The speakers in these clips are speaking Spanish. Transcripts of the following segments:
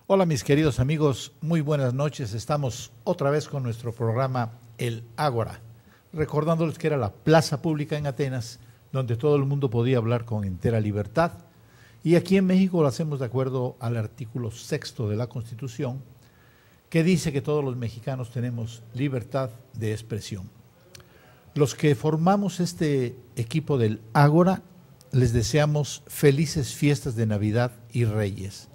Hola mis queridos amigos, muy buenas noches. Estamos otra vez con nuestro programa El Ágora, recordándoles que era la plaza pública en Atenas, donde todo el mundo podía hablar con entera libertad. Y aquí en México lo hacemos de acuerdo al artículo 6 de la Constitución, que dice que todos los mexicanos tenemos libertad de expresión. Los que formamos este equipo del Ágora, les deseamos felices fiestas de Navidad y Reyes.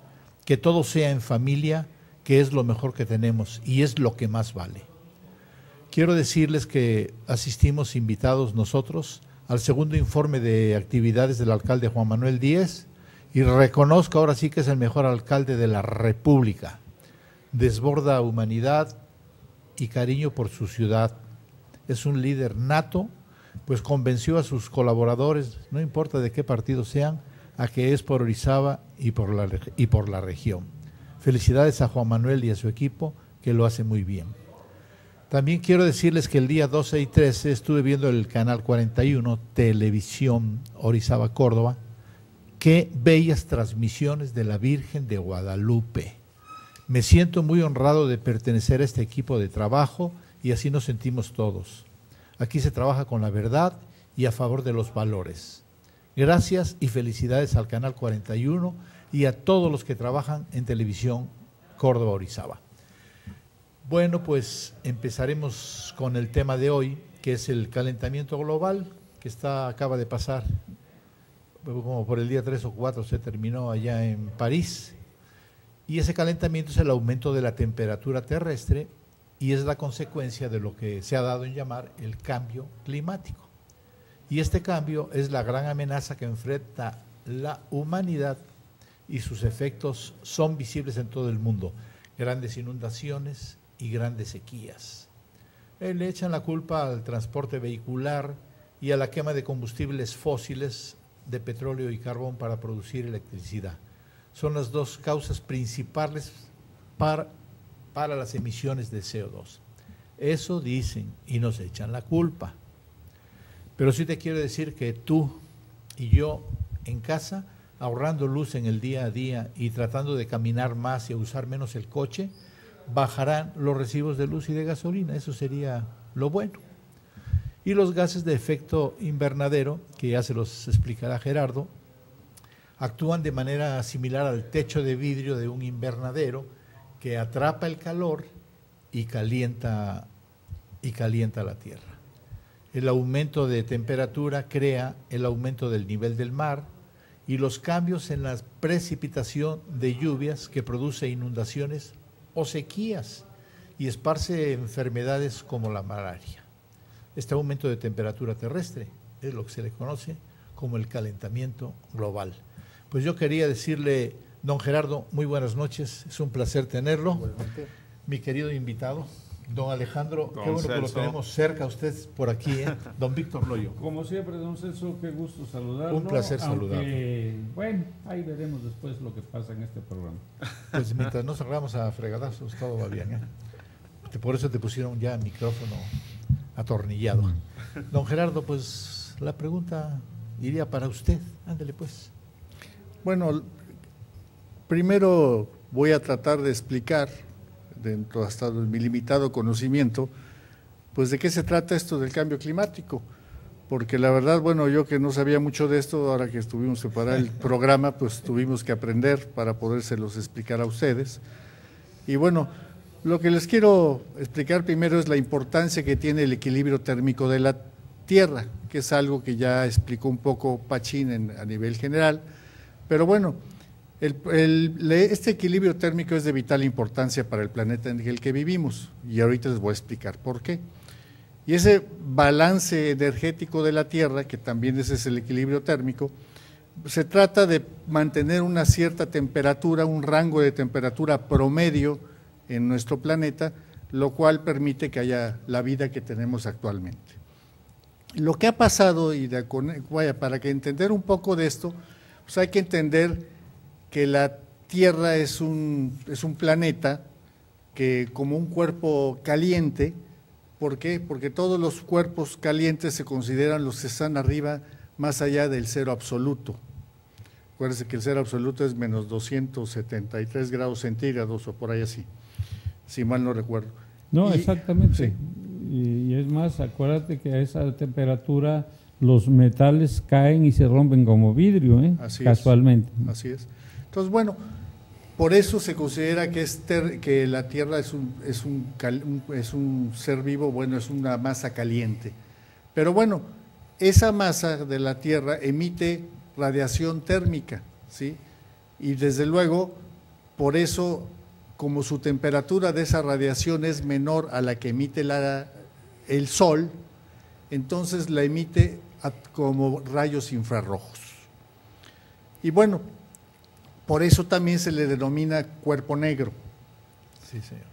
Que todo sea en familia, que es lo mejor que tenemos y es lo que más vale. Quiero decirles que asistimos invitados nosotros al segundo informe de actividades del alcalde Juan Manuel Díez y reconozco ahora sí que es el mejor alcalde de la República. Desborda humanidad y cariño por su ciudad. Es un líder nato, pues convenció a sus colaboradores, no importa de qué partido sean, a que es por Orizaba y por la región. Felicidades a Juan Manuel y a su equipo, que lo hace muy bien. También quiero decirles que el día 12 y 13 estuve viendo el canal 41, Televisión Orizaba Córdoba. Qué bellas transmisiones de la Virgen de Guadalupe. Me siento muy honrado de pertenecer a este equipo de trabajo y así nos sentimos todos. Aquí se trabaja con la verdad y a favor de los valores. Gracias y felicidades al Canal 41 y a todos los que trabajan en Televisión Córdoba Orizaba. Bueno, pues empezaremos con el tema de hoy, que es el calentamiento global, que acaba de pasar, como por el día 3 o 4 se terminó allá en París. Y ese calentamiento es el aumento de la temperatura terrestre y es la consecuencia de lo que se ha dado en llamar el cambio climático. Y este cambio es la gran amenaza que enfrenta la humanidad y sus efectos son visibles en todo el mundo. Grandes inundaciones y grandes sequías. Le echan la culpa al transporte vehicular y a la quema de combustibles fósiles de petróleo y carbón para producir electricidad. Son las dos causas principales para las emisiones de CO2. Eso dicen y nos echan la culpa. Pero sí te quiero decir que tú y yo en casa, ahorrando luz en el día a día y tratando de caminar más y usar menos el coche, bajarán los recibos de luz y de gasolina. Eso sería lo bueno. Y los gases de efecto invernadero, que ya se los explicará Gerardo, actúan de manera similar al techo de vidrio de un invernadero que atrapa el calor y calienta la tierra. El aumento de temperatura crea el aumento del nivel del mar y los cambios en la precipitación de lluvias que produce inundaciones o sequías y esparce enfermedades como la malaria. Este aumento de temperatura terrestre es lo que se le conoce como el calentamiento global. Pues yo quería decirle, don Gerardo, muy buenas noches, es un placer tenerlo. Igualmente. Mi querido invitado, don Alejandro, don qué bueno Celso, que lo tenemos cerca, usted por aquí, don Víctor Loyo. Como siempre, don Celso, qué gusto saludarlo. Un placer saludarlo. Bueno, ahí veremos después lo que pasa en este programa. Pues mientras no salgamos a fregadazos, todo va bien, Por eso te pusieron ya el micrófono atornillado. Don Gerardo, pues la pregunta iría para usted, ándele pues. Bueno, primero voy a tratar de explicar, dentro hasta mi limitado conocimiento, pues de qué se trata esto del cambio climático, porque la verdad, bueno, yo que no sabía mucho de esto, ahora que estuvimos preparando el programa, pues tuvimos que aprender para podérselos explicar a ustedes. Y bueno, lo que les quiero explicar primero es la importancia que tiene el equilibrio térmico de la Tierra, que es algo que ya explicó un poco Pachín a nivel general, pero bueno, este equilibrio térmico es de vital importancia para el planeta en el que vivimos y ahorita les voy a explicar por qué. Y ese balance energético de la Tierra, que también ese es el equilibrio térmico, se trata de mantener una cierta temperatura, un rango de temperatura promedio en nuestro planeta, lo cual permite que haya la vida que tenemos actualmente. Lo que ha pasado, para que entender un poco de esto, pues hay que entender que la Tierra es un planeta que como un cuerpo caliente. ¿Por qué? Porque todos los cuerpos calientes se consideran los que están arriba, más allá del cero absoluto. Acuérdense que el cero absoluto es menos 273 grados centígrados o por ahí así, si mal no recuerdo. No, Y- exactamente. sí. Y es más, acuérdate que a esa temperatura los metales caen y se rompen como vidrio, Así es. casualmente. Así es. Entonces, bueno, por eso se considera que, que la Tierra es un ser vivo, bueno, es una masa caliente. Pero bueno, esa masa de la Tierra emite radiación térmica, ¿sí? Y desde luego, por eso, como su temperatura de esa radiación es menor a la que emite el Sol, entonces la emite como rayos infrarrojos. Y bueno, por eso también se le denomina cuerpo negro. Sí, señor.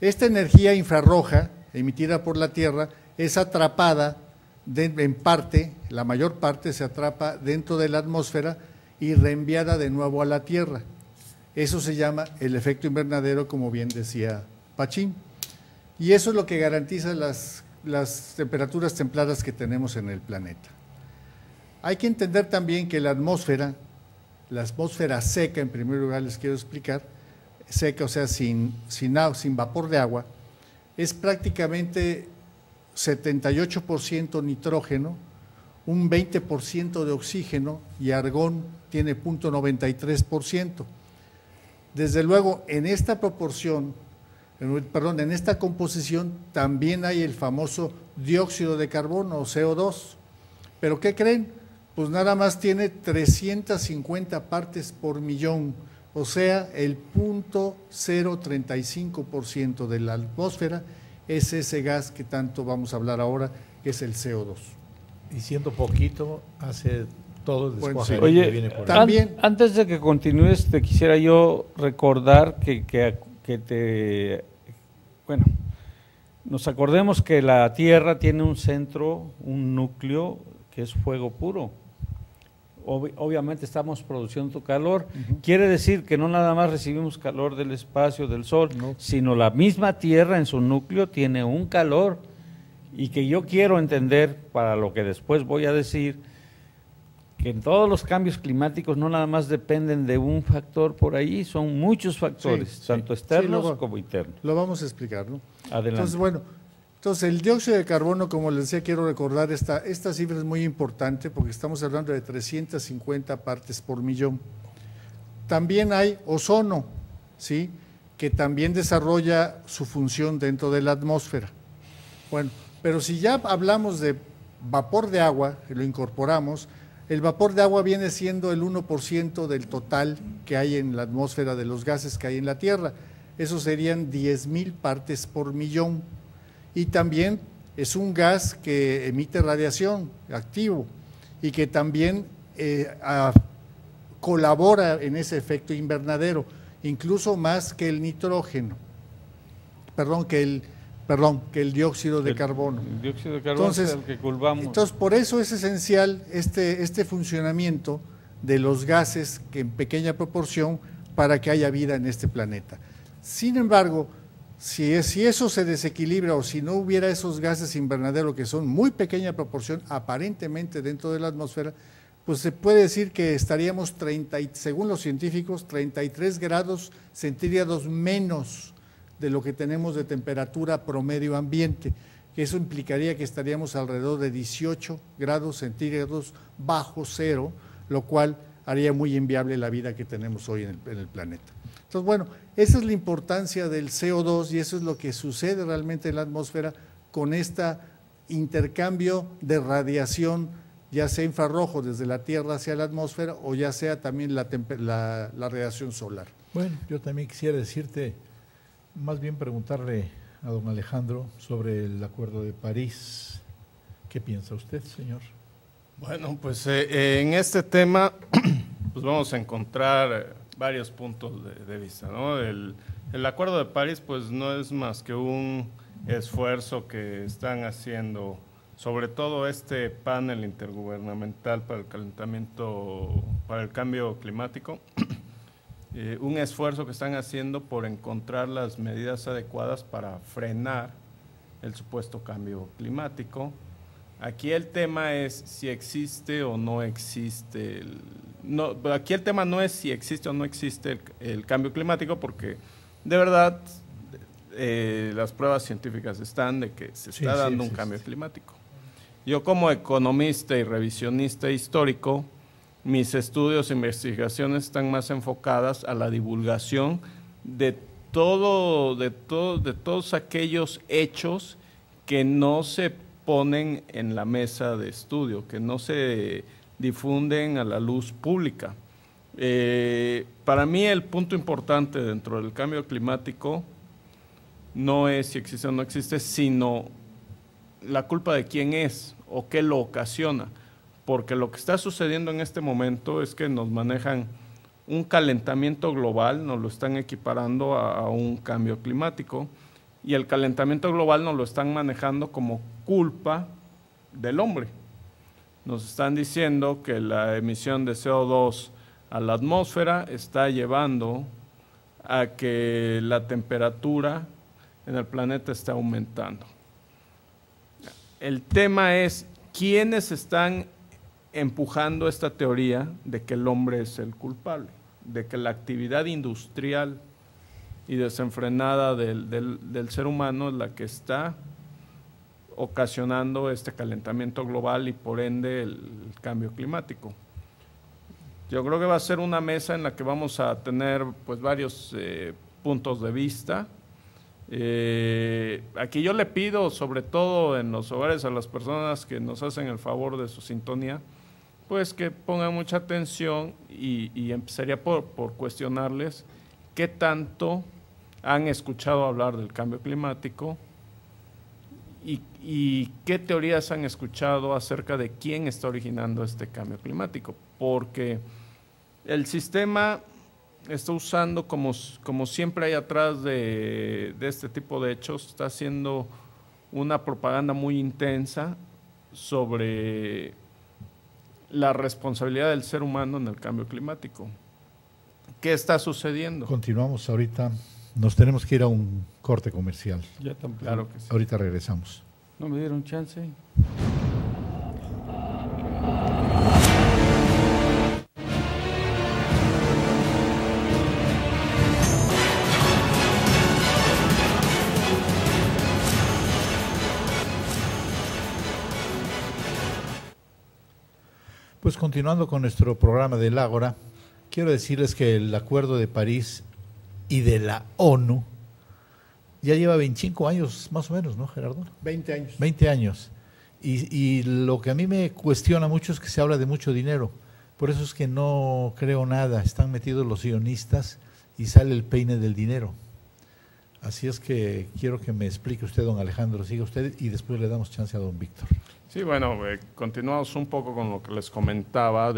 Esta energía infrarroja emitida por la Tierra es atrapada en parte, la mayor parte se atrapa dentro de la atmósfera y reenviada de nuevo a la Tierra. Eso se llama el efecto invernadero, como bien decía Pachín. Y eso es lo que garantiza las temperaturas templadas que tenemos en el planeta. Hay que entender también que la atmósfera seca, en primer lugar les quiero explicar, seca, o sea, sin vapor de agua, es prácticamente 78% nitrógeno, un 20% de oxígeno y argón tiene 0.93%. Desde luego, en esta proporción, en esta composición también hay el famoso dióxido de carbono o CO2. ¿Pero qué creen? Pues nada más tiene 350 partes por millón, o sea, el 0.035% de la atmósfera es ese gas que tanto vamos a hablar ahora, que es el CO2. Y siendo poquito, hace todo el Bueno, descuaje sí. que Oye, viene por ahí. También- antes de que continúes, te quisiera yo recordar bueno, nos acordemos que la Tierra tiene un centro, un núcleo que es fuego puro. Obviamente estamos produciendo calor. Quiere decir que no nada más recibimos calor del espacio, del sol, No. sino la misma Tierra en su núcleo tiene un calor, y que yo quiero entender, para lo que después voy a decir, que en todos los cambios climáticos no nada más dependen de un factor por ahí, son muchos factores, Sí, sí. tanto externos Sí, como internos. Lo vamos a explicar, ¿no? Adelante. Entonces, bueno, el dióxido de carbono, como les decía, quiero recordar, esta cifra es muy importante porque estamos hablando de 350 partes por millón. También hay ozono, ¿sí?, que también desarrolla su función dentro de la atmósfera. Bueno, pero si ya hablamos de vapor de agua, y lo incorporamos, el vapor de agua viene siendo el 1% del total que hay en la atmósfera de los gases que hay en la Tierra. Eso serían 10,000 partes por millón. Y también es un gas que emite radiación activo y que también colabora en ese efecto invernadero, incluso más que el nitrógeno, que el dióxido de carbono. El dióxido de carbono es el que culpamos. Entonces, por eso es esencial este funcionamiento de los gases que en pequeña proporción para que haya vida en este planeta. Sin embargo, si eso se desequilibra o si no hubiera esos gases invernadero que son muy pequeña proporción aparentemente dentro de la atmósfera, pues se puede decir que estaríamos, según los científicos, 33 grados centígrados menos de lo que tenemos de temperatura promedio ambiente, que eso implicaría que estaríamos alrededor de 18 grados centígrados bajo cero, lo cual haría muy inviable la vida que tenemos hoy en el planeta. Entonces, bueno, esa es la importancia del CO2 y eso es lo que sucede realmente en la atmósfera con este intercambio de radiación, ya sea infrarrojo desde la Tierra hacia la atmósfera o ya sea también la radiación solar. Bueno, yo también quisiera decirte, más bien preguntarle a don Alejandro sobre el Acuerdo de París. ¿Qué piensa usted, señor? Bueno, pues en este tema pues vamos a encontrar varios puntos de vista, ¿no? El Acuerdo de París pues no es más que un esfuerzo que están haciendo, sobre todo este panel intergubernamental para el cambio climático, un esfuerzo que están haciendo por encontrar las medidas adecuadas para frenar el supuesto cambio climático. Aquí el tema es si existe o no existe no, aquí el tema no es si existe o no existe el cambio climático, porque de verdad las pruebas científicas están de que se está dando un cambio climático. Yo como economista y revisionista histórico, mis estudios e investigaciones están más enfocadas a la divulgación de todos aquellos hechos que no se ponen en la mesa de estudio, que no se difunden a la luz pública. Para mí el punto importante dentro del cambio climático no es si existe o no existe, sino la culpa de quién es o qué lo ocasiona, porque lo que está sucediendo en este momento es que nos manejan un calentamiento global, nos lo están equiparando a un cambio climático, y el calentamiento global nos lo están manejando como culpa del hombre. Nos están diciendo que la emisión de CO2 a la atmósfera está llevando a que la temperatura en el planeta esté aumentando. El tema es quiénes están empujando esta teoría de que el hombre es el culpable, de que la actividad industrial y desenfrenada del ser humano es la que está ocasionando este calentamiento global y por ende el cambio climático. Yo creo que va a ser una mesa en la que vamos a tener pues varios puntos de vista. Aquí yo le pido, sobre todo en los hogares, a las personas que nos hacen el favor de su sintonía, pues que pongan mucha atención y empezaría por cuestionarles qué tanto han escuchado hablar del cambio climático y qué teorías han escuchado acerca de quién está originando este cambio climático, porque el sistema está usando, como siempre hay atrás de este tipo de hechos, está haciendo una propaganda muy intensa sobre la responsabilidad del ser humano en el cambio climático. ¿Qué está sucediendo? Continuamos ahorita. Nos tenemos que ir a un corte comercial. Ya tampoco. Claro que sí. Ahorita regresamos. No me dieron chance. Pues continuando con nuestro programa del Ágora, quiero decirles que el Acuerdo de París y de la ONU ya lleva 25 años más o menos, ¿no, Gerardo? 20 años. 20 años. Y lo que a mí me cuestiona mucho es que se habla de mucho dinero. Por eso es que no creo nada. Están metidos los sionistas y sale el peine del dinero. Así es que quiero que me explique usted, don Alejandro, siga usted y después le damos chance a don Víctor. Sí, bueno, continuamos un poco con lo que les comentaba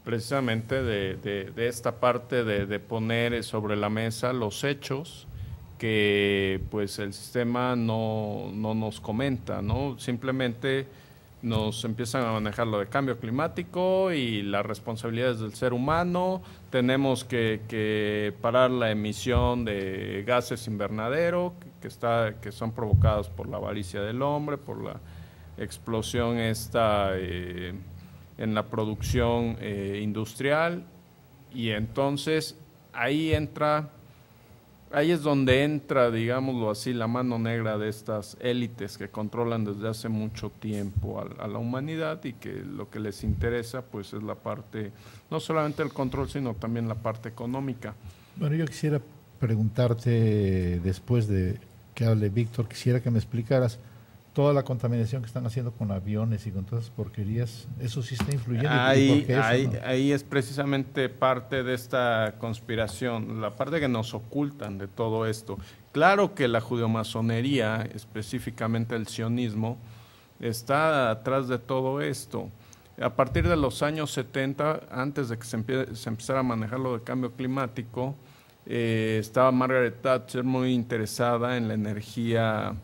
precisamente de esta parte de poner sobre la mesa los hechos que pues el sistema no nos comenta, ¿no? Simplemente nos empiezan a manejar lo de cambio climático y las responsabilidades del ser humano. Tenemos que parar la emisión de gases invernadero que son provocados por la avaricia del hombre, por la explosión en la producción industrial, y entonces ahí es donde entra, digámoslo así, la mano negra de estas élites que controlan desde hace mucho tiempo a la humanidad y que lo que les interesa pues es la parte, no solamente el control, sino también la parte económica. Bueno, yo quisiera preguntarte, después de que hable Víctor, quisiera que me explicaras toda la contaminación que están haciendo con aviones y con todas esas porquerías. ¿Eso sí está influyendo? Ahí es precisamente parte de esta conspiración, la parte que nos ocultan de todo esto. Claro que la judeomasonería, específicamente el sionismo, está atrás de todo esto. A partir de los años 70, antes de que se empezara a manejar lo del cambio climático, estaba Margaret Thatcher muy interesada en la energía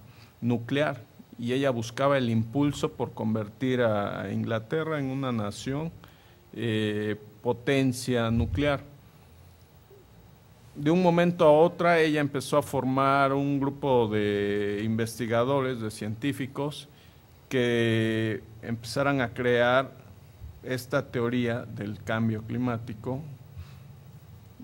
nuclear, y ella buscaba el impulso por convertir a Inglaterra en una nación potencia nuclear. De un momento a otro ella empezó a formar un grupo de investigadores, de científicos, que empezaran a crear esta teoría del cambio climático,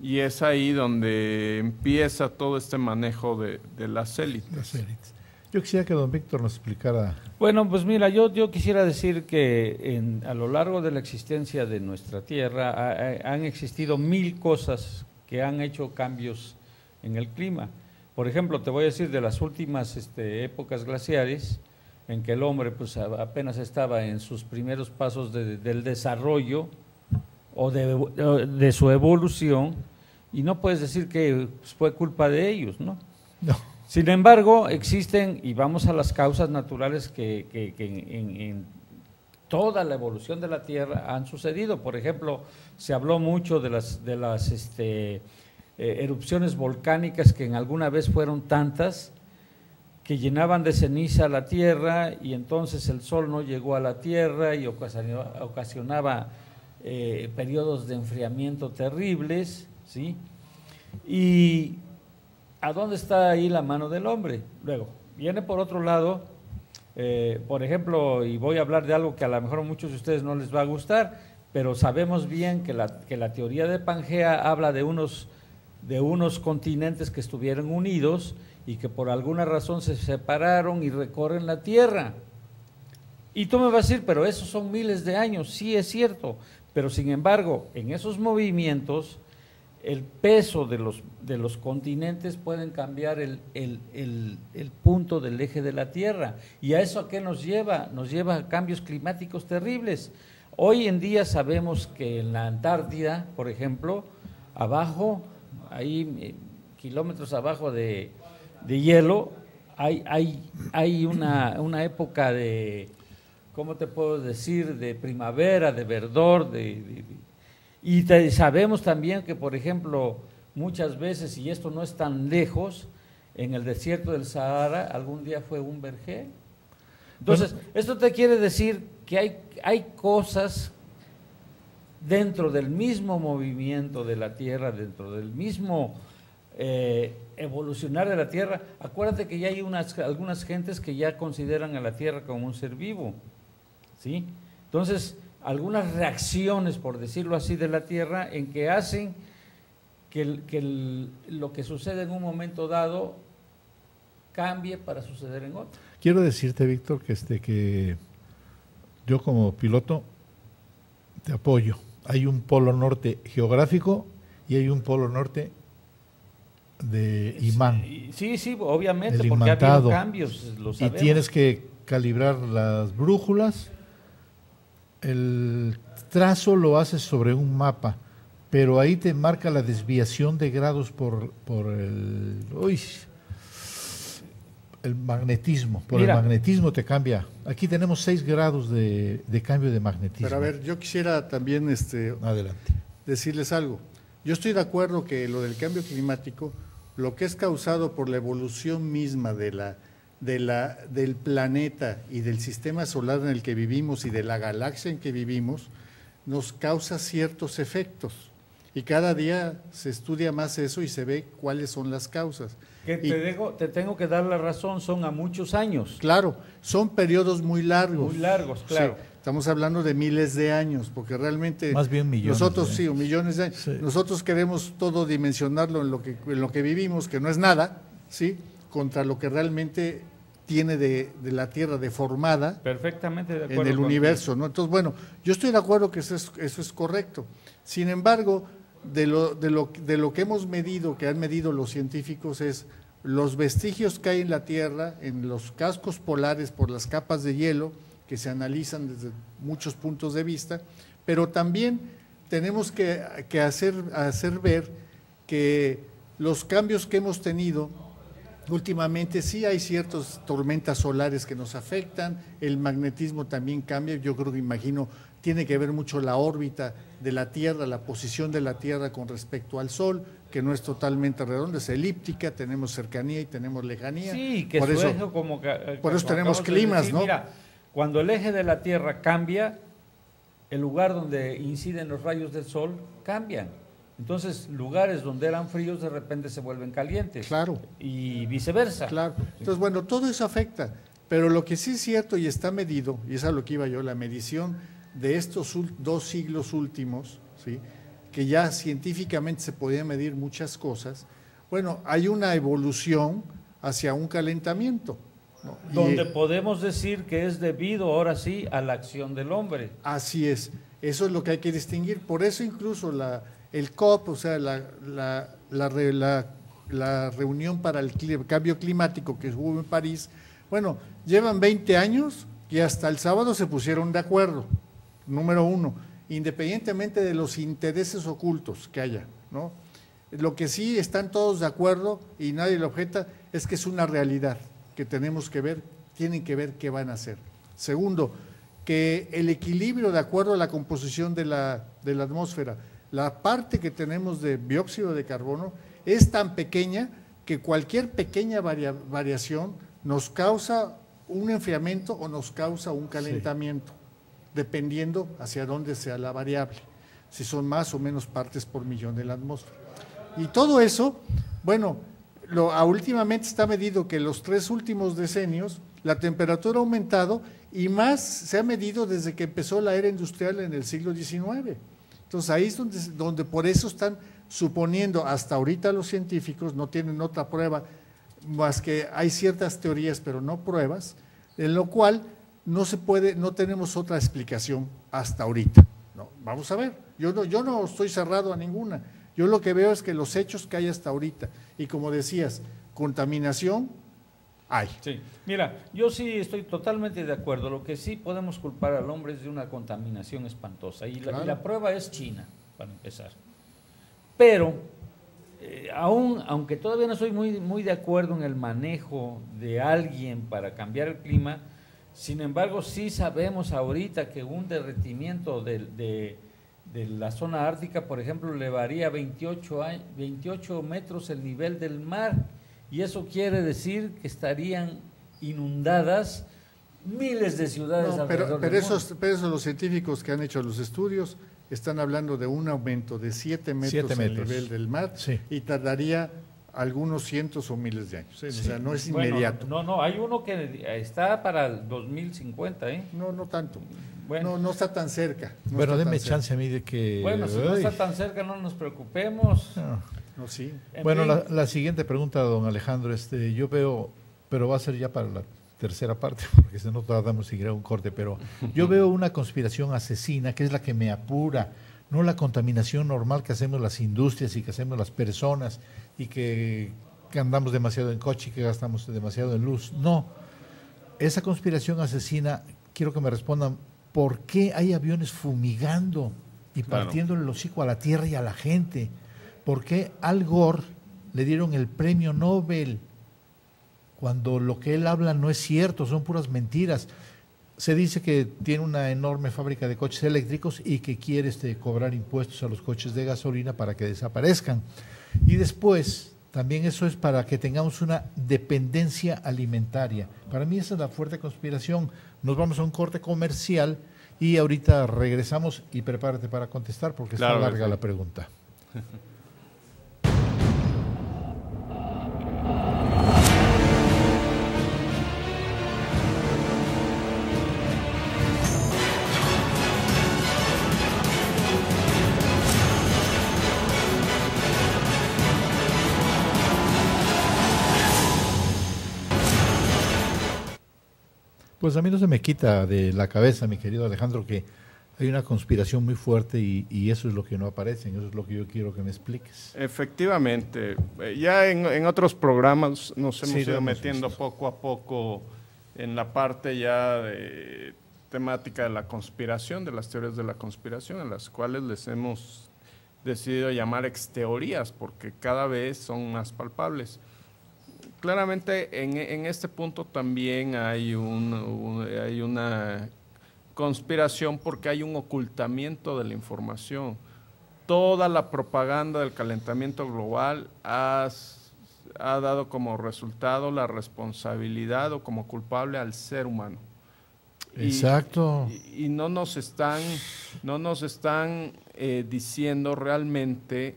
y es ahí donde empieza todo este manejo de las élites. Las élites. Yo quisiera que don Víctor nos explicara. Bueno, pues mira, yo quisiera decir que a lo largo de la existencia de nuestra Tierra han existido 1000 cosas que han hecho cambios en el clima. Por ejemplo, te voy a decir de las últimas épocas glaciares, en que el hombre pues apenas estaba en sus primeros pasos del desarrollo o de su evolución, y no puedes decir que pues, fue culpa de ellos, ¿no? No. Sin embargo, existen, y vamos a las causas naturales que en toda la evolución de la Tierra han sucedido. Por ejemplo, se habló mucho de las erupciones volcánicas, que en alguna vez fueron tantas que llenaban de ceniza la Tierra, y entonces el Sol no llegó a la Tierra y ocasionaba periodos de enfriamiento terribles, ¿sí? Y ¿a dónde está ahí la mano del hombre? Luego, viene por otro lado, por ejemplo, y voy a hablar de algo que a lo mejor a muchos de ustedes no les va a gustar, pero sabemos bien que la teoría de Pangea habla de unos continentes que estuvieron unidos y que por alguna razón se separaron y recorren la Tierra. Y tú me vas a decir, pero esos son miles de años. Sí, es cierto, pero sin embargo, en esos movimientos, el peso de los continentes pueden cambiar el punto del eje de la Tierra. ¿Y a eso a qué nos lleva? Nos lleva a cambios climáticos terribles. Hoy en día sabemos que en la Antártida, por ejemplo, abajo, ahí kilómetros abajo de hielo, hay una época de, ¿cómo te puedo decir?, de primavera, de verdor, y sabemos también que, por ejemplo, muchas veces, y esto no es tan lejos, en el desierto del Sahara algún día fue un vergel. Entonces, esto te quiere decir que hay cosas dentro del mismo movimiento de la Tierra, dentro del mismo evolucionar de la Tierra. Acuérdate que ya hay algunas gentes que ya consideran a la Tierra como un ser vivo, ¿sí? Entonces, algunas reacciones, por decirlo así, de la Tierra en que hacen que lo que sucede en un momento dado cambie para suceder en otro. Quiero decirte, Víctor, que yo como piloto te apoyo. Hay un polo norte geográfico y hay un polo norte de imán. Sí, obviamente, el porque ha imantado. habido cambios, lo Y sabemos. tienes que calibrar las brújulas. El trazo lo haces sobre un mapa, pero ahí te marca la desviación de grados por el magnetismo. Por Mira, el magnetismo te cambia. Aquí tenemos 6 grados de cambio de magnetismo. Pero a ver, yo quisiera también Adelante. decirles algo. Yo estoy de acuerdo que lo del cambio climático, lo que es causado por la evolución misma del planeta y del sistema solar en el que vivimos y de la galaxia en que vivimos, nos causa ciertos efectos. Y cada día se estudia más eso y se ve cuáles son las causas. Que te tengo que dar la razón, son a muchos años. Claro, son periodos muy largos. Muy largos, claro. Sí, estamos hablando de miles de años, porque realmente Más bien millones. nosotros millones de años. Sí. Nosotros queremos todo dimensionarlo en lo que vivimos, que no es nada, ¿sí? Contra lo que realmente tiene de la Tierra deformada. Perfectamente de acuerdo En el contigo. universo, ¿no? Entonces, bueno, yo estoy de acuerdo que eso es correcto. Sin embargo, de lo que hemos medido, que han medido los científicos, es los vestigios que hay en la Tierra, en los cascos polares por las capas de hielo, que se analizan desde muchos puntos de vista, pero también tenemos que hacer ver que los cambios que hemos tenido últimamente, sí hay ciertas tormentas solares que nos afectan, el magnetismo también cambia, yo creo que imagino tiene que ver mucho la órbita de la Tierra, la posición de la Tierra con respecto al Sol, que no es totalmente redonda, es elíptica, tenemos cercanía y tenemos lejanía. Sí, que por su eso, eje por eso tenemos climas, ¿no? Mira, cuando el eje de la Tierra cambia, el lugar donde inciden los rayos del Sol cambian. Entonces, lugares donde eran fríos de repente se vuelven calientes. Claro. Y viceversa. Claro. Entonces, bueno, todo eso afecta. Pero lo que sí es cierto y está medido, y es a lo que iba yo, la medición de estos 2 siglos últimos, ¿sí?, que ya científicamente se podían medir muchas cosas, bueno, hay una evolución hacia un calentamiento, ¿no? Donde podemos decir que es debido ahora sí a la acción del hombre. Así es, eso es lo que hay que distinguir. Por eso incluso el COP, o sea, la reunión para el cambio climático que hubo en París, bueno, llevan 20 años y hasta el sábado se pusieron de acuerdo, número 1, independientemente de los intereses ocultos que haya, ¿no? Lo que sí están todos de acuerdo y nadie lo objeta es que es una realidad que tenemos que ver, tienen que ver qué van a hacer. Segundo, que el equilibrio de acuerdo a la composición de la atmósfera, la parte que tenemos de dióxido de carbono es tan pequeña que cualquier pequeña variación nos causa un enfriamiento o nos causa un calentamiento, dependiendo hacia dónde sea la variable, si son más o menos partes por millón de la atmósfera. Y todo eso, bueno, últimamente está medido que en los 3 últimos decenios la temperatura ha aumentado y más se ha medido desde que empezó la era industrial en el siglo XIX. Entonces ahí es donde por eso están suponiendo, hasta ahorita los científicos no tienen otra prueba, más que hay ciertas teorías pero no pruebas, en lo cual no tenemos otra explicación hasta ahorita. No, vamos a ver, yo no estoy cerrado a ninguna, yo lo que veo es que los hechos que hay hasta ahorita, y como decías, contaminación hay. Sí, mira, yo sí estoy totalmente de acuerdo, lo que sí podemos culpar al hombre es de una contaminación espantosa, y la prueba es China, para empezar. Pero, aunque todavía no estoy muy de acuerdo en el manejo de alguien para cambiar el clima, sin embargo, sí sabemos ahorita que un derretimiento de la zona ártica, por ejemplo, elevaría 28 metros el nivel del mar, y eso quiere decir que estarían inundadas miles de ciudades alrededor del mundo. Pero eso los científicos que han hecho los estudios están hablando de un aumento de 7 metros el nivel del mar, y tardaría algunos cientos o miles de años, ¿eh? Sí. O sea, no es inmediato. No, hay uno que está para el 2050, ¿eh? No tanto. Bueno, no está tan cerca. Bueno, denme chance a mí de que… Bueno, si no está tan cerca, no nos preocupemos. No, sí. Bueno, la siguiente pregunta, don Alejandro, yo veo, pero va a ser ya para la tercera parte, porque si no tardamos en seguir a un corte, pero yo veo una conspiración asesina que es la que me apura, no la contaminación normal que hacemos las industrias y que hacemos las personas y que andamos demasiado en coche y que gastamos demasiado en luz. No, esa conspiración asesina, quiero que me respondan, ¿por qué hay aviones fumigando y partiéndole el hocico a la tierra y a la gente? ¿Por qué Al Gore le dieron el premio Nobel cuando lo que él habla no es cierto, son puras mentiras? Se dice que tiene una enorme fábrica de coches eléctricos y que quiere cobrar impuestos a los coches de gasolina para que desaparezcan. Y después, también eso es para que tengamos una dependencia alimentaria. Para mí esa es la fuerte conspiración. Nos vamos a un corte comercial y ahorita regresamos y prepárate para contestar porque está larga la pregunta. Pues a mí no se me quita de la cabeza, mi querido Alejandro, que hay una conspiración muy fuerte y eso es lo que no aparece, eso es lo que yo quiero que me expliques. Efectivamente, ya en otros programas nos hemos ido metiendo poco a poco en la parte ya de temática de la conspiración, de las teorías de la conspiración, en las cuales les hemos decidido llamar exteorías, porque cada vez son más palpables. Claramente en este punto también hay una conspiración porque hay un ocultamiento de la información. Toda la propaganda del calentamiento global ha dado como resultado la responsabilidad o como culpable al ser humano. Exacto. Y no nos están diciendo realmente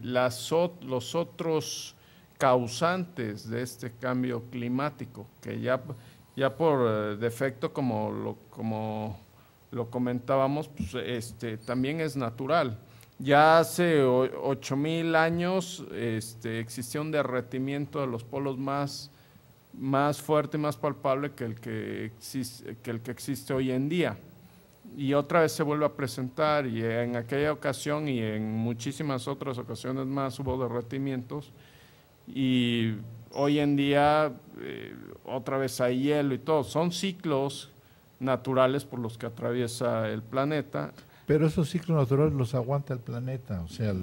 los otros causantes de este cambio climático, que ya por defecto, como lo comentábamos, pues, también es natural. Ya hace 8,000 años existía un derretimiento de los polos más fuerte y más palpable que el que existe hoy en día. Y otra vez se vuelve a presentar, y en aquella ocasión y en muchísimas otras ocasiones más hubo derretimientos, y hoy en día otra vez hay hielo y todo. Son ciclos naturales por los que atraviesa el planeta. Pero esos ciclos naturales los aguanta el planeta, o sea,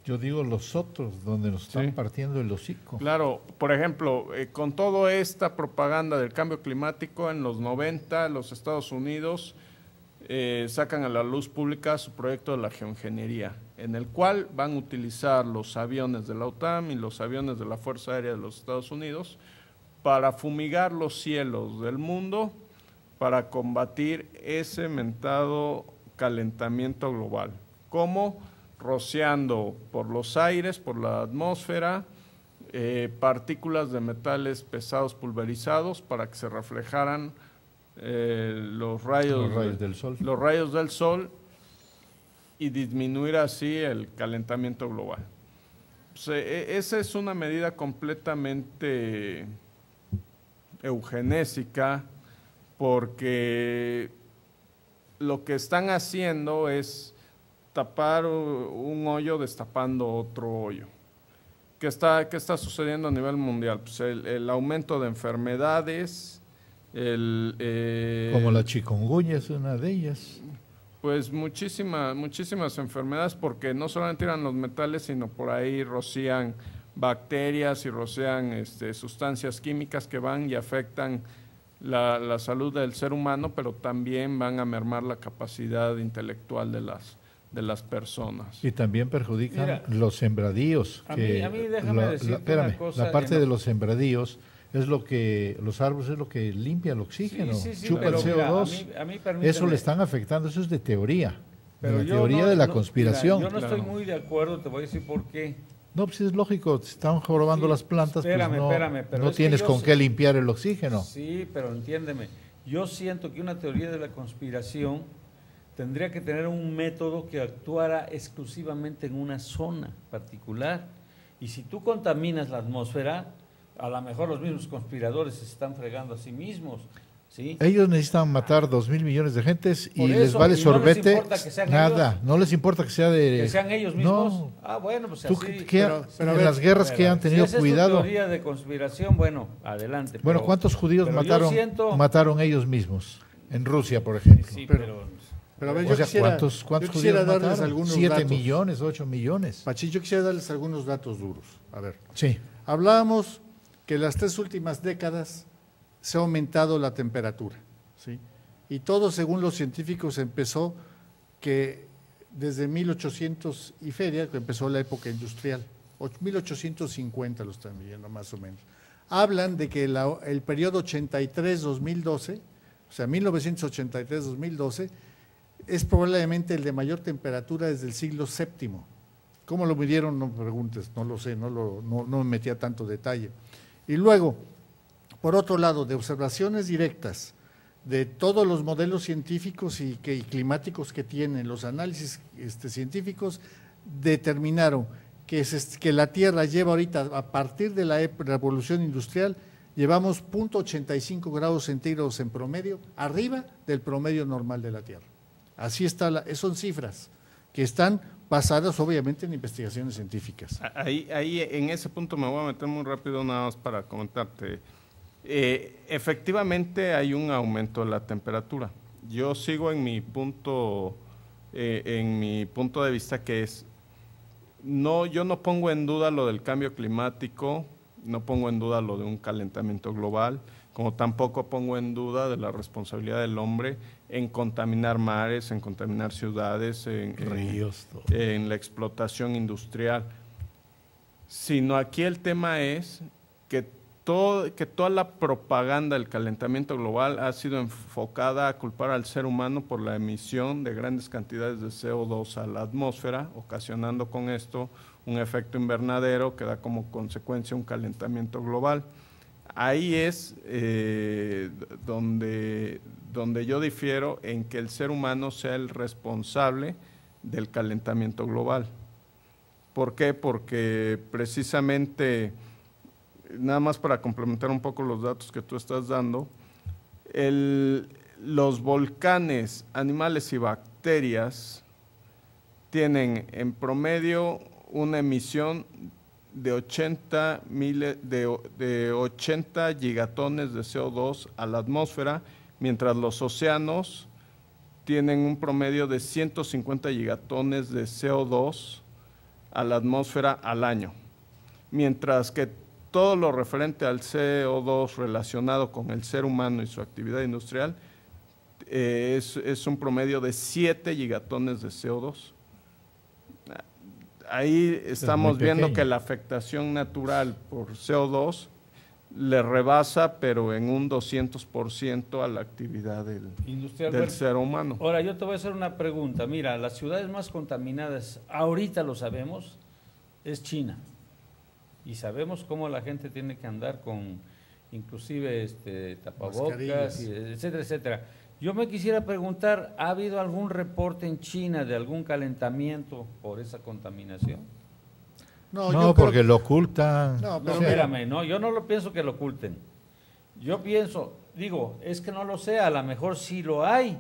yo digo los otros, donde nos están partiendo el hocico. Claro, por ejemplo, con toda esta propaganda del cambio climático, en los 90 los Estados Unidos sacan a la luz pública su proyecto de la geoingeniería, en el cual van a utilizar los aviones de la OTAN y los aviones de la Fuerza Aérea de los Estados Unidos para fumigar los cielos del mundo, para combatir ese mentado calentamiento global. ¿Cómo? Rociando por los aires, por la atmósfera, partículas de metales pesados pulverizados para que se reflejaran los rayos del sol y disminuir así el calentamiento global. Pues, esa es una medida completamente eugenésica, porque lo que están haciendo es tapar un hoyo destapando otro hoyo. ¿Qué está sucediendo a nivel mundial? Pues el aumento de enfermedades, como la chikungunya es una de ellas. Pues muchísimas enfermedades, porque no solamente tiran los metales, sino por ahí rocían bacterias y rocían sustancias químicas que van y afectan la salud del ser humano, pero también van a mermar la capacidad intelectual de las personas. Y también perjudican los sembradíos. A mí déjame decirte una cosa. La parte de los sembradíos es lo que, los árboles es lo que limpia el oxígeno, chupa el CO2. Eso le están afectando, eso es de teoría. Pero de la teoría de la conspiración. Mira, yo no estoy muy de acuerdo, te voy a decir por qué. No, pues es lógico, se están jorobando las plantas, espérame, pero no tienes con qué limpiar el oxígeno. Sí, pero entiéndeme, yo siento que una teoría de la conspiración tendría que tener un método que actuara exclusivamente en una zona particular. Y si tú contaminas la atmósfera, a lo mejor los mismos conspiradores se están fregando a sí mismos. ¿Sí? Ellos necesitan matar 2,000 millones de gentes y les eso, vale y sorbete, no les importa que sean nada, ellos, no les importa que sea de... que sean ellos mismos. No. Ah, bueno, pues Tú, así. pero en las guerras que han tenido si esa cuidado... es tu teoría de conspiración, bueno, adelante. Bueno, ¿cuántos judíos mataron ellos mismos? En Rusia, por ejemplo. Sí, pero a ver, o sea, ¿cuántos judíos darles mataron? algunos 7 datos. millones, 8 millones. Pachín, yo quisiera darles algunos datos duros. A ver. Sí. Hablábamos que en las 3 últimas décadas se ha aumentado la temperatura, ¿sí? Y todo, según los científicos, empezó que desde 1800 y feria, que empezó la época industrial, 1850 lo están viendo más o menos. Hablan de que el periodo 83-2012, o sea, 1983-2012, es probablemente el de mayor temperatura desde el siglo VII. ¿Cómo lo midieron? No me preguntes, no lo sé, no me metí a tanto detalle. Y luego, por otro lado, de observaciones directas de todos los modelos científicos y climáticos que tienen, los análisis científicos determinaron que la Tierra lleva ahorita, a partir de la revolución industrial, llevamos 0.85 grados centígrados en promedio, arriba del promedio normal de la Tierra. Así está, son cifras que están basadas obviamente en investigaciones científicas. Ahí en ese punto me voy a meter muy rápido nada más para comentarte. Efectivamente hay un aumento de la temperatura. Yo sigo en mi punto de vista, que es, yo no pongo en duda lo del cambio climático, no pongo en duda lo de un calentamiento global, como tampoco pongo en duda de la responsabilidad del hombre en contaminar mares, en contaminar ciudades, ríos, en la explotación industrial. Sino aquí el tema es que toda la propaganda del calentamiento global ha sido enfocada a culpar al ser humano por la emisión de grandes cantidades de CO2 a la atmósfera, ocasionando con esto un efecto invernadero que da como consecuencia un calentamiento global. Ahí es donde yo difiero en que el ser humano sea el responsable del calentamiento global. ¿Por qué? Porque precisamente, nada más para complementar un poco los datos que tú estás dando, los volcanes, animales y bacterias tienen en promedio una emisión de 80 gigatones de CO2 a la atmósfera, mientras los océanos tienen un promedio de 150 gigatones de CO2 a la atmósfera al año, mientras que todo lo referente al CO2 relacionado con el ser humano y su actividad industrial es un promedio de 7 gigatones de CO2. Ahí estamos viendo que la afectación natural por CO2 le rebasa, pero en un 200% a la actividad del ser humano. Ahora, yo te voy a hacer una pregunta. Mira, las ciudades más contaminadas, ahorita lo sabemos, es China. Y sabemos cómo la gente tiene que andar con, inclusive, tapabocas, etcétera, etcétera. Yo me quisiera preguntar, ¿ha habido algún reporte en China de algún calentamiento por esa contaminación? No, porque lo ocultan. No, pero espérame, no, yo no lo pienso que lo oculten. Yo pienso, es que no lo sé, a lo mejor sí lo hay.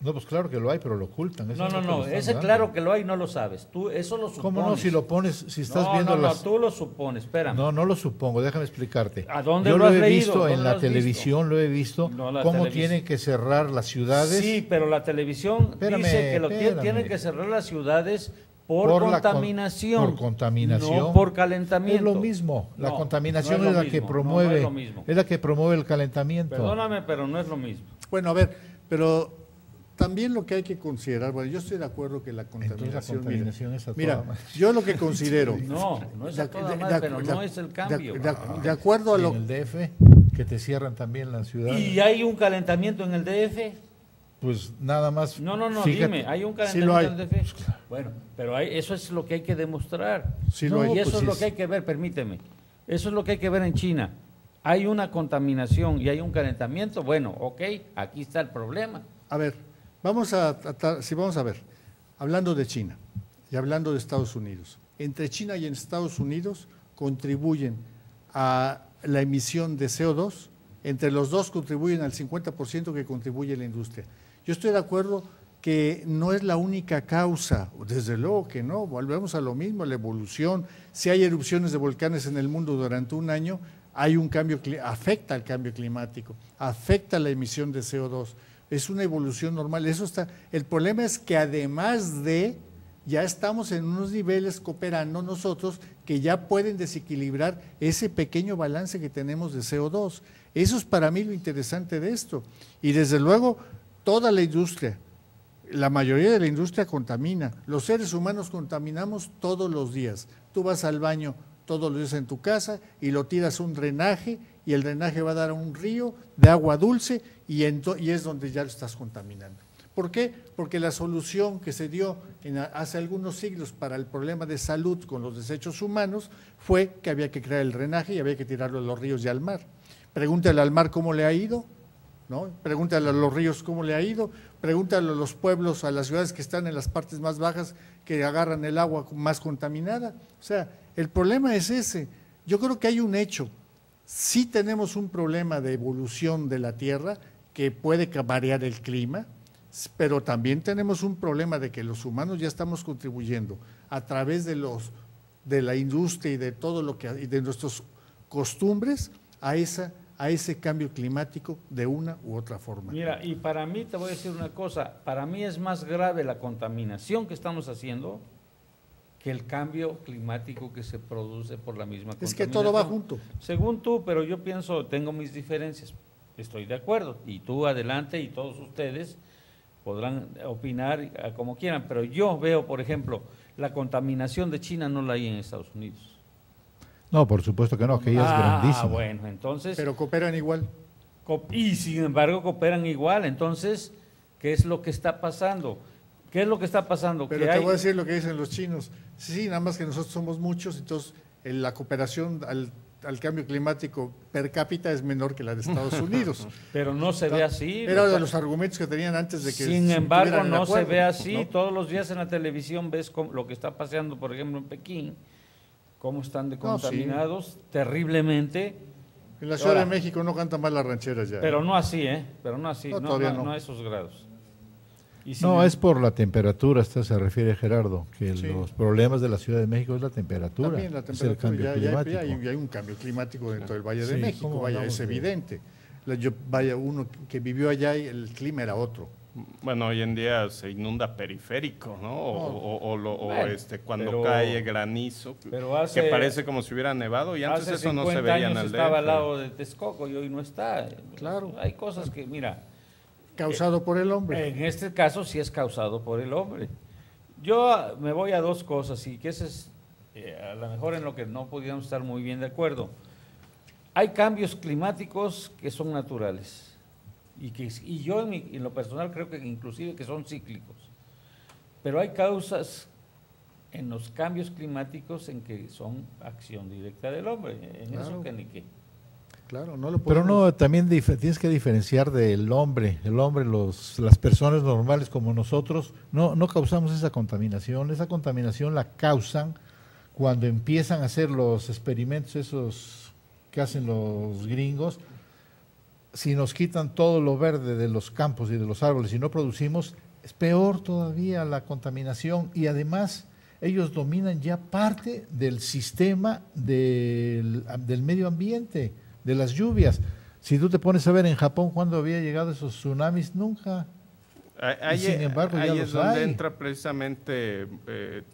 No, pues claro que lo hay, pero lo ocultan. No, ese claro que lo hay, no lo sabes. Tú eso lo supones. ¿Cómo no? Si lo pones, si estás viendo No, tú lo supones, espérame. No lo supongo, déjame explicarte. ¿A dónde Yo lo has he leído? visto en la televisión, lo he visto, cómo tienen que cerrar las ciudades. Sí, pero la televisión dice que tienen que cerrar las ciudades por contaminación. Por contaminación. No por calentamiento. Es lo mismo. La contaminación es la que promueve. Es la que promueve el calentamiento. Perdóname, pero no es lo mismo. Bueno, a ver, pero también lo que hay que considerar, bueno, yo estoy de acuerdo que la contaminación, mira, yo lo que considero. No es a toda madre, pero no es el cambio. De acuerdo a lo. En el DF, que te cierran también la ciudad. ¿Y hay un calentamiento en el DF? Pues nada más. No, dime, ¿hay un calentamiento en el DF? Pues claro. Bueno, pero eso es lo que hay que demostrar. Sí lo hay. Y eso es lo que hay que ver, permíteme. Eso es lo que hay que ver en China. Hay una contaminación y hay un calentamiento. Bueno, ok, aquí está el problema. A ver, vamos a ver, hablando de China y hablando de Estados Unidos. Entre China y en Estados Unidos contribuyen a la emisión de CO2, entre los dos contribuyen al 50% que contribuye la industria. Yo estoy de acuerdo que no es la única causa, desde luego que no, volvemos a lo mismo, la evolución. Si hay erupciones de volcanes en el mundo durante un año, hay un cambio, afecta al cambio climático, afecta la emisión de CO2. Es una evolución normal, eso está. El problema es que además ya estamos en unos niveles cooperando nosotros que ya pueden desequilibrar ese pequeño balance que tenemos de CO2. Eso es para mí lo interesante de esto. Y desde luego, toda la industria, la mayoría de la industria contamina. Los seres humanos contaminamos todos los días. Tú vas al baño todos los días en tu casa y lo tiras a un drenaje y el drenaje va a dar a un río de agua dulce y es donde ya lo estás contaminando. ¿Por qué? Porque la solución que se dio hace algunos siglos para el problema de salud con los desechos humanos fue que había que crear el drenaje y había que tirarlo a los ríos y al mar. Pregúntale al mar cómo le ha ido, ¿no? Pregúntale a los ríos cómo le ha ido, pregúntale a los pueblos, a las ciudades que están en las partes más bajas que agarran el agua más contaminada. O sea, el problema es ese. Yo creo que hay un hecho. Sí tenemos un problema de evolución de la Tierra que puede variar el clima, pero también tenemos un problema de que los humanos ya estamos contribuyendo a través de la industria y de todo lo que y de nuestras costumbres a ese cambio climático de una u otra forma. Mira, y para mí te voy a decir una cosa, para mí es más grave la contaminación que estamos haciendo que el cambio climático que se produce por la misma contaminación. Es que todo va junto. Según tú, pero yo pienso, tengo mis diferencias, estoy de acuerdo, y tú adelante y todos ustedes podrán opinar como quieran, pero yo veo, por ejemplo, la contaminación de China no la hay en Estados Unidos. No, por supuesto que no, que ella es grandísima. Bueno, entonces… Pero cooperan igual. Y sin embargo cooperan igual, entonces, ¿qué es lo que está pasando? ¿Qué es lo que está pasando? Pero te voy a decir lo que dicen los chinos. Sí, nada más que nosotros somos muchos, entonces la cooperación al al cambio climático per cápita es menor que la de Estados Unidos. Pero no se ve así. Era de los argumentos que tenían antes de que Sin embargo, tuvieran el no se acuerdo, ve así. ¿no? Todos los días en la televisión ves lo que está pasando, por ejemplo, en Pekín, cómo están contaminados terriblemente. En la Ciudad Ahora, de México no cantan mal las rancheras ya. Pero no así, ¿eh? Pero no así, No, no, todavía no, no. a esos grados. Y No, es por la temperatura, esto se refiere Gerardo, que Sí. los problemas de la Ciudad de México es la temperatura, También la es el temperatura, cambio ya climático. hay un cambio climático dentro del Valle de Sí, México, ¿cómo vaya, hablamos es de- evidente. Uno que vivió allá y el clima era otro. Bueno, hoy en día se inunda periférico, ¿no? Bueno, Cuando pero- cae granizo, pero hace- que parece como si hubiera nevado, y antes hace eso no se 50 veía en años el estaba al DF. lado de Texcoco y hoy no está. Claro. Hay cosas que, mira, Causado por el hombre. en este caso sí es causado por el hombre. Yo me voy a dos cosas y que ese es a lo mejor en lo que no podríamos estar muy bien de acuerdo. Hay cambios climáticos que son naturales y yo en lo personal creo que inclusive que son cíclicos. Pero hay causas en los cambios climáticos en que son acción directa del hombre. En Claro. eso que ni qué. Claro, no lo Pero podemos. no, también tienes que diferenciar del hombre. El hombre, las personas normales como nosotros, no causamos esa contaminación. Esa contaminación la causan cuando empiezan a hacer los experimentos esos que hacen los gringos. Si nos quitan todo lo verde de los campos y de los árboles y no producimos, es peor todavía la contaminación. Y además ellos dominan ya parte del sistema del medio ambiente, de las lluvias. Si tú te pones a ver en Japón cuando había llegado esos tsunamis, nunca. Ahí, sin embargo, ya ahí los es donde hay. entra precisamente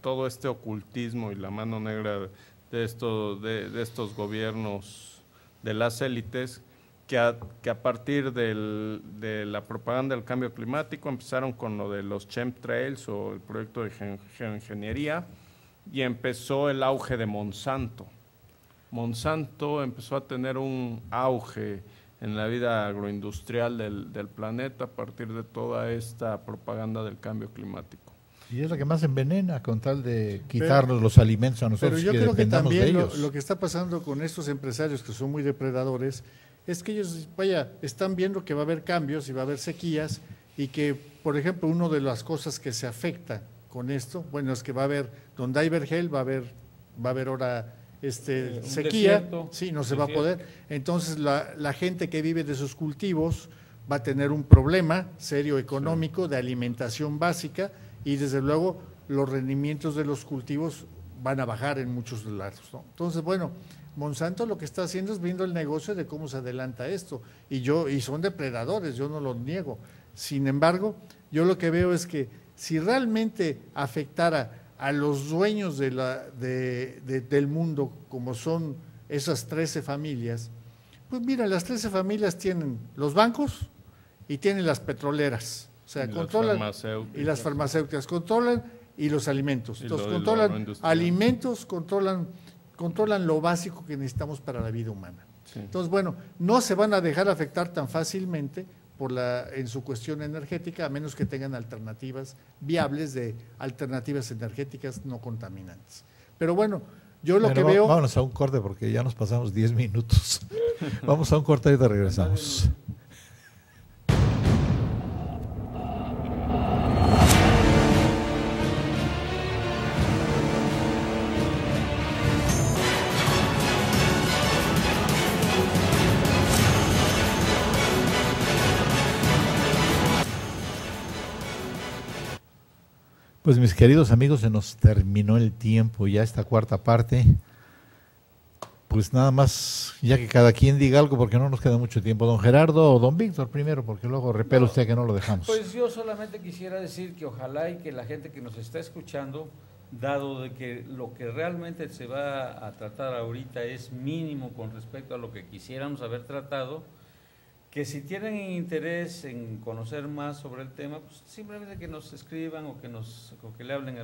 todo este ocultismo y la mano negra de estos gobiernos de las élites que a partir de la propaganda del cambio climático empezaron con lo de los chemtrails o el proyecto de geoingeniería y empezó el auge de Monsanto. Monsanto empezó a tener un auge en la vida agroindustrial del planeta a partir de toda esta propaganda del cambio climático. Y es la que más envenena con tal de quitarnos los alimentos a nosotros Pero yo que creo que dependamos de también ellos. lo que está pasando con estos empresarios que son muy depredadores es que ellos, están viendo que va a haber cambios y va a haber sequías y que, por ejemplo, una de las cosas que se afecta con esto, bueno, es que va a haber, donde hay vergel, va a haber ahora un sequía, desierto, sí, no se va a desierto. poder. Entonces, la gente que vive de sus cultivos va a tener un problema serio económico de alimentación básica y, desde luego, los rendimientos de los cultivos van a bajar en muchos lados, ¿no? Entonces, bueno, Monsanto lo que está haciendo es viendo el negocio de cómo se adelanta esto y son depredadores, yo no lo niego. Sin embargo, yo lo que veo es que si realmente afectara a los dueños del mundo, como son esas 13 familias, pues mira, las 13 familias tienen los bancos y tienen las petroleras, o sea, controlan, y las farmacéuticas, controlan y los alimentos. Entonces, controlan alimentos, controlan lo básico que necesitamos para la vida humana. Sí. Entonces, bueno, no se van a dejar afectar tan fácilmente en su cuestión energética, a menos que tengan alternativas viables de alternativas energéticas no contaminantes. Pero bueno, yo lo que veo… Vámonos a un corte porque ya nos pasamos 10 minutos. Vamos a un corte y ahorita regresamos. Pues mis queridos amigos, se nos terminó el tiempo, ya esta cuarta parte. Pues nada más, ya que cada quien diga algo, porque no nos queda mucho tiempo. Don Gerardo o don Víctor primero, porque luego repela usted que no lo dejamos. Pues yo solamente quisiera decir que ojalá y que la gente que nos está escuchando, dado de que lo que realmente se va a tratar ahorita es mínimo con respecto a lo que quisiéramos haber tratado, que si tienen interés en conocer más sobre el tema, pues simplemente que nos escriban o que le hablen a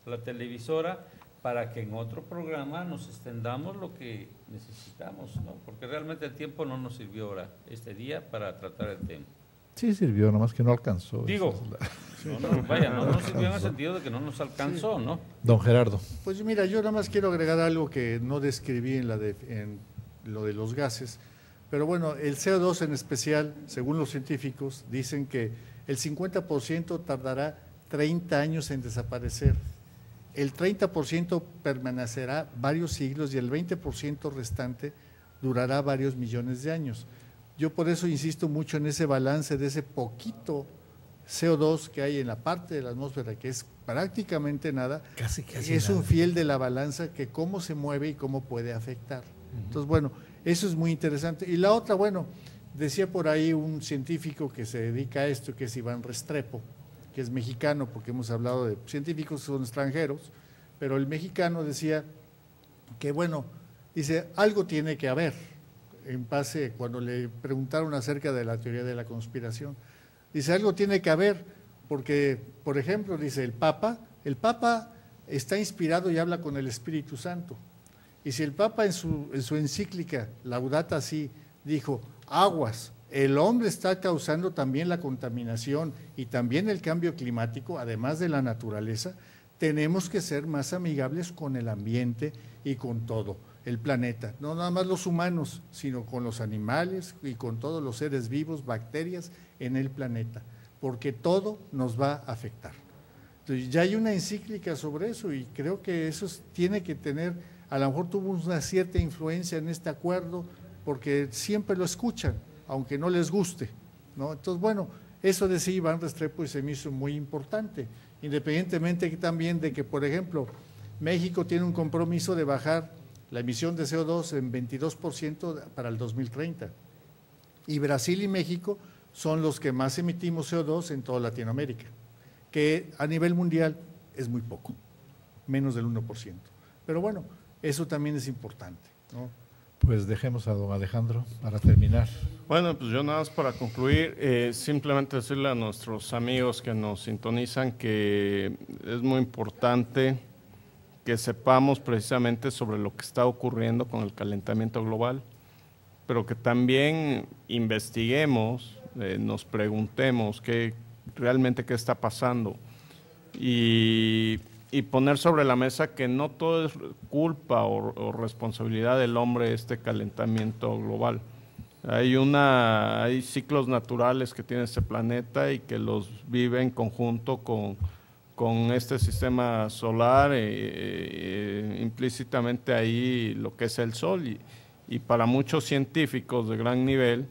la televisora para que en otro programa nos extendamos lo que necesitamos, ¿no? Porque realmente el tiempo no nos sirvió ahora, este día, para tratar el tema. Sí sirvió, nomás que no alcanzó. Digo, no sirvió en el sentido de que no nos alcanzó, ¿no? Don Gerardo. Pues mira, yo nada más quiero agregar algo que no describí en lo de los gases, pero bueno, el CO2 en especial, según los científicos, dicen que el 50% tardará 30 años en desaparecer, el 30% permanecerá varios siglos y el 20% restante durará varios millones de años. Yo por eso insisto mucho en ese balance de ese poquito CO2 que hay en la parte de la atmósfera, que es prácticamente nada, Casi es nada. un fiel de la balanza que cómo se mueve y cómo puede afectar. Entonces, bueno, eso es muy interesante. Y la otra, bueno, decía por ahí un científico que se dedica a esto, que es Iván Restrepo, que es mexicano, porque hemos hablado de científicos que son extranjeros, pero el mexicano decía que, bueno, dice, algo tiene que haber, en base, cuando le preguntaron acerca de la teoría de la conspiración, dice, algo tiene que haber, porque, por ejemplo, dice, el Papa está inspirado y habla con el Espíritu Santo, y si el Papa en su encíclica Laudato Si dijo, aguas, el hombre está causando también la contaminación y también el cambio climático, además de la naturaleza, tenemos que ser más amigables con el ambiente y con todo el planeta, no nada más los humanos, sino con los animales y con todos los seres vivos, bacterias en el planeta, porque todo nos va a afectar. Entonces, ya hay una encíclica sobre eso y creo que eso tiene que tener, a lo mejor tuvo una cierta influencia en este acuerdo, porque siempre lo escuchan, aunque no les guste, ¿no? Entonces, bueno, eso decía Iván Restrepo y se me hizo muy importante, independientemente también de que, por ejemplo, México tiene un compromiso de bajar la emisión de CO2 en 22% para el 2030, y Brasil y México son los que más emitimos CO2 en toda Latinoamérica, que a nivel mundial es muy poco, menos del 1%. Pero bueno, eso también es importante, ¿no? Pues dejemos a don Alejandro para terminar. Bueno, pues yo nada más para concluir, simplemente decirle a nuestros amigos que nos sintonizan que es muy importante que sepamos precisamente sobre lo que está ocurriendo con el calentamiento global, pero que también investiguemos, nos preguntemos realmente qué está pasando y poner sobre la mesa que no todo es culpa o responsabilidad del hombre este calentamiento global. Hay ciclos naturales que tiene este planeta y que los vive en conjunto con este sistema solar, implícitamente ahí lo que es el Sol, y para muchos científicos de gran nivel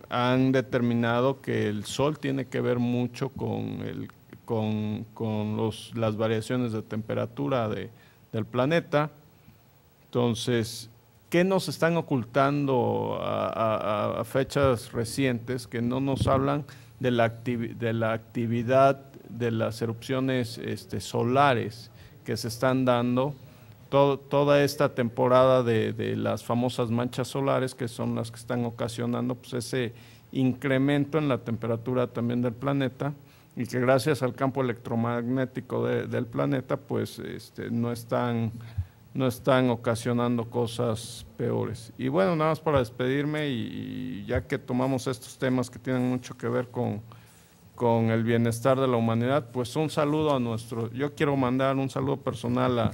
han determinado que el Sol tiene que ver mucho con las variaciones de temperatura del planeta. Entonces, ¿qué nos están ocultando a fechas recientes que no nos hablan de la actividad de las erupciones solares que se están dando? Toda esta temporada de las famosas manchas solares, que son las que están ocasionando pues ese incremento en la temperatura también del planeta, y que gracias al campo electromagnético del planeta pues no están ocasionando cosas peores. Y bueno, nada más para despedirme, y ya que tomamos estos temas que tienen mucho que ver con el bienestar de la humanidad, pues un saludo yo quiero mandar un saludo personal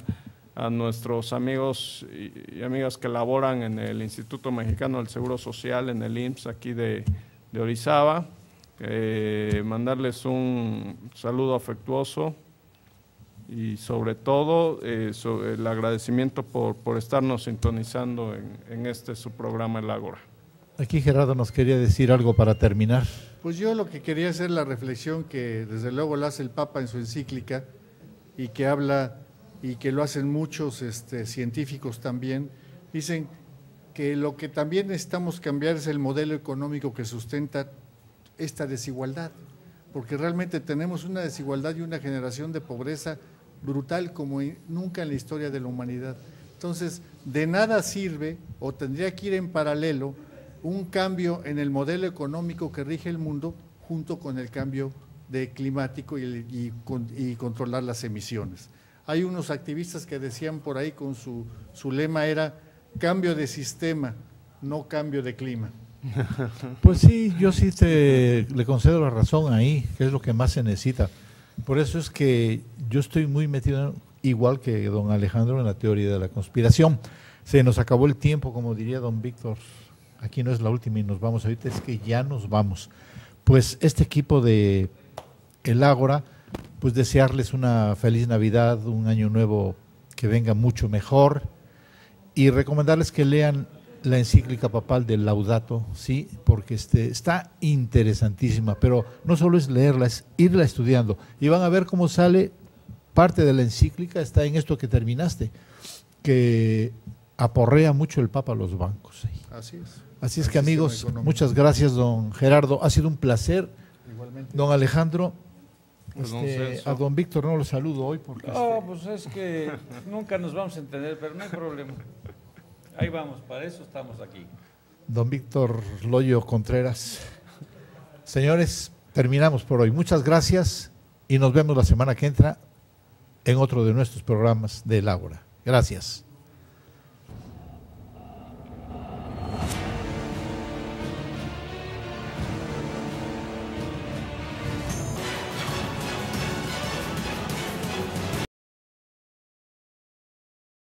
a nuestros amigos y amigas que laboran en el Instituto Mexicano del Seguro Social, en el IMSS aquí de Orizaba, mandarles un saludo afectuoso y sobre todo el agradecimiento por estarnos sintonizando en su programa El Ágora. Aquí Gerardo nos quería decir algo para terminar. Pues yo lo que quería hacer la reflexión que desde luego la hace el Papa en su encíclica y que habla y que lo hacen muchos científicos también, dicen que lo que también necesitamos cambiar es el modelo económico que sustenta esta desigualdad, porque realmente tenemos una desigualdad y una generación de pobreza brutal como nunca en la historia de la humanidad. Entonces, de nada sirve, o tendría que ir en paralelo, un cambio en el modelo económico que rige el mundo junto con el cambio climático y controlar las emisiones. Hay unos activistas que decían por ahí con su lema era cambio de sistema, no cambio de clima. Pues sí, yo sí le concedo la razón ahí, que es lo que más se necesita. Por eso es que yo estoy muy metido, igual que don Alejandro, en la teoría de la conspiración. Se nos acabó el tiempo, como diría don Víctor. Aquí no es la última y nos vamos ahorita, es que ya nos vamos. Pues este equipo de El Ágora, pues desearles una feliz Navidad, un año nuevo que venga mucho mejor y recomendarles que lean la encíclica papal del Laudato, sí, porque está interesantísima, pero no solo es leerla, es irla estudiando y van a ver cómo sale parte de la encíclica, está en esto que terminaste, que aporrea mucho el Papa a los bancos. ¿Sí? Así es. Así es que amigos, muchas gracias don Gerardo, ha sido un placer. Igualmente. Don Alejandro, Pues, don a Celso. don Víctor no lo saludo hoy porque No, pues es que nunca nos vamos a entender, pero no hay problema. Ahí vamos, para eso estamos aquí. don Víctor Loyo Contreras. Señores, terminamos por hoy. Muchas gracias y nos vemos la semana que entra en otro de nuestros programas de El Ágora. Gracias.